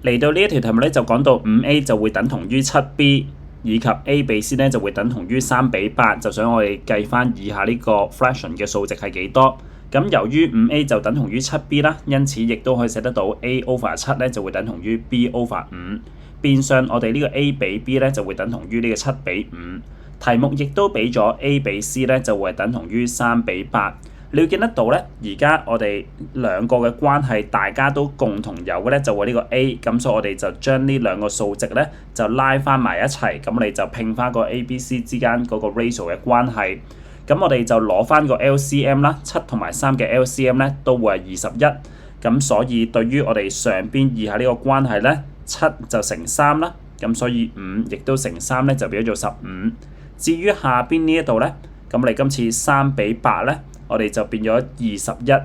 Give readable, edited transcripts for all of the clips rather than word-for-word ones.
嚟到呢一條題目咧就講到 5A 就會等同於 7B， 以及 A 比 C 咧就會等同於3比8，就想我哋計翻以下呢個 fraction 嘅數值係幾多。咁由於 5A 就等同於 7B 啦，因此亦都可以寫得到 A over 7咧就會等同於 B over 5。變相我哋呢個 A 比 B 咧就會等同於呢個7比5。題目亦都俾咗 A 比 C 咧就會等同於3比8。你會見得到咧，而家我哋兩個嘅關係大家都共同有嘅咧就會呢個 A， 咁所以我哋就將呢兩個數值咧就拉翻埋一齊，咁我哋就拼翻個 A、B、C 之間嗰個 ratio 嘅關係。咁我哋就攞翻個 LCM 啦，7同埋3嘅 LCM 咧都會係21，咁所以對於我哋上邊以下呢個關係咧，7就乘3啦，咁所以5亦都乘3咧就變咗做15。至於下邊呢一度咧，咁我哋今次3比8咧，我哋就變咗21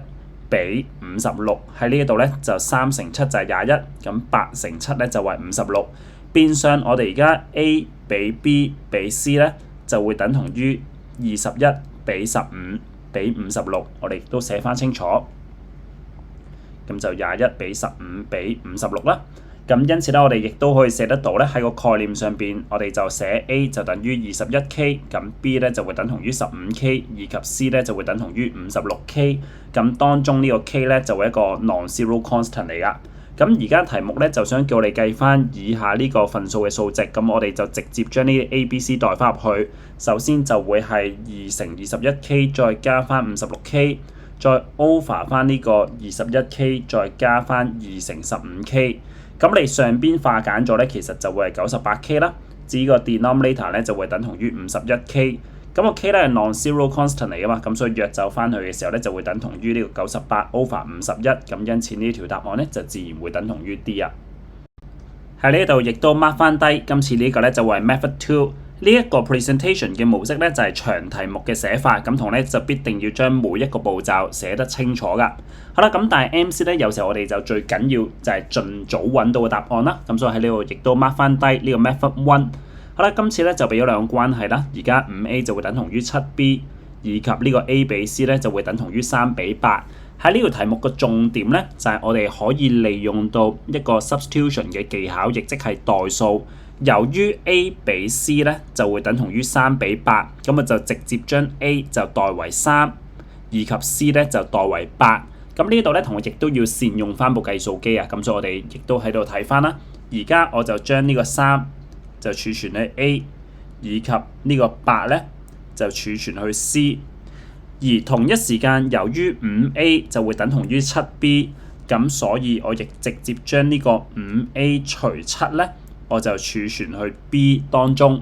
比56，喺呢一度咧就3乘7就係21，咁8乘7咧就係56。變相我哋而家 A 比 B 比 C 咧就會等同於21比15比56，我哋亦都寫翻清楚，咁就21比15比56啦。咁因此咧，我哋亦都可以寫得到咧，喺個概念上邊，我哋就寫 A 就等於21K， 咁 B 咧就會等同於15K， 以及 C 咧就會等同於56K。咁當中呢個 K 咧就會一個 non-zero constant 嚟噶。咁而家題目咧就想叫我哋計翻以下呢個份數嘅數值，咁我哋就直接將呢啲 A、B、C 代翻入去。首先就會係2乘21K 再加翻56K， 再 over 翻呢個21K 再加翻2乘15K。咁你上邊化簡咗咧，其實就會係98K 啦。至於個 denominator 咧就會等同於51K。咁個 K 咧係 non-zero constant 嚟噶嘛，咁所以約走翻去嘅時候咧就會等同於呢個98 over 51。咁因此呢條答案咧就自然會等同於 D 啊。喺呢度亦都 mark 翻低，今次呢個咧就會係 method 2。呢一個 presentation 嘅模式咧就係長題目嘅寫法，咁同咧就必定要將每一個步驟寫得清楚噶。好啦，咁但係 MC 咧有時候我哋就最緊要就係盡早揾到個答案啦。咁所以喺呢度亦都 mark 翻低呢個 method 1。好啦，今次咧就俾咗兩個關係啦。而家 5A 就會等同於 7B， 以及呢個 A 比 C 咧就會等同於3比8。喺呢條題目嘅重點咧就係我哋可以利用到一個 substitution 嘅技巧，亦即係代數。由於 A 比 C 咧就會等同於3比8，咁我就直接將 A 就代為3，以及 C 咧就代為8。咁呢度咧同我亦都要善用翻部計數機啊，咁所以我哋亦都喺度睇翻啦。而家我就將呢個3就儲存喺 A， 以及呢個8咧就儲存去 C。而同一時間，由於 5A 就會等同於 7B， 咁所以我亦直接將呢個 5A 除7咧，我就儲存去 B 當中。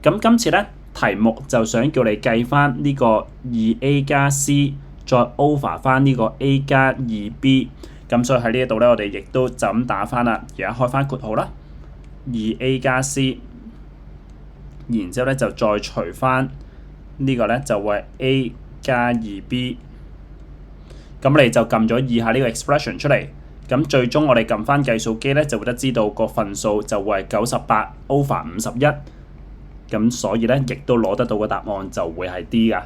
咁今次咧題目就想叫你計翻呢個 2A 加 C， 再 over 翻呢個 A 加 2B。咁所以喺呢一度咧，我哋亦都就咁打翻啦。而家開翻括號啦， 2A 加 C， 然之後咧就再除翻呢個咧就會 A 加 2B。咁你就撳咗以下呢個 expression 出嚟。咁最終我哋撳翻計數機咧，就會得知道個份數就會係98 over 51。咁所以咧，亦都攞得到個答案就會係 D 噶。